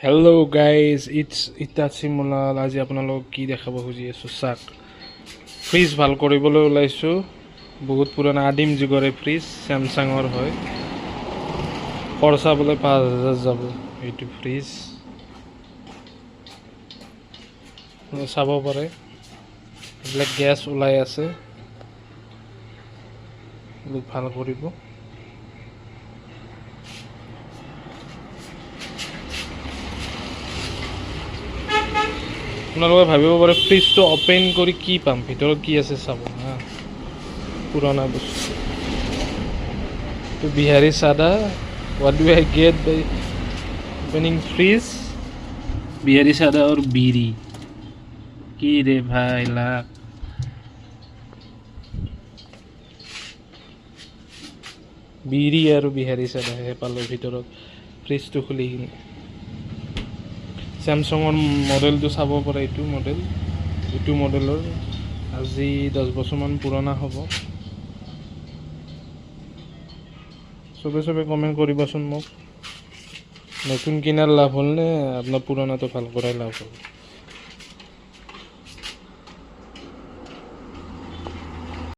Hello' guys it's ইটাচি মোলাল। আজি আপোনালোকক কি দেখাব খুজি আছোঁ চাওক। ফ্ৰিজ ভাল কৰিবলৈ ওলাইছোঁ। বহুত পুৰণা আদিম যুগৰে ফ্ৰিজ, চেমচাঙৰ হয়। খৰচা বোলে 5,000 যাব এইটো ফ্ৰিজ। চাব পাৰে এইবিলাক গেছ ওলাই আছে, এইবিলাক ভাল কৰিব। আপোনালোকে ভাবিব পাৰে ফ্ৰিজটো অপেন কৰি কি পাম, ভিতৰত কি আছে চাব হা। পুৰণা বস্তু বিহাৰী চাদা। What do I get by opening fridge? বিহাৰী চাদা और बीड़ी। কি ৰে ভাই লাখ বিড়ি আৰু বিহাৰী চাদাহে পালোঁ ভিতৰত ফ্ৰিজটো খুলি কিনে। চেমচাঙৰ মডেলটো চাব পাৰে। এইটো মডেলৰ আজি 10 বছৰমান পুৰণা হ'ব। চবে কমেণ্ট কৰিবাচোন মোক, নতুন কিনাৰ লাভ হ'ল নে আপোনাৰ পুৰণাটো ভাল কৰাই লাভ হ'ল।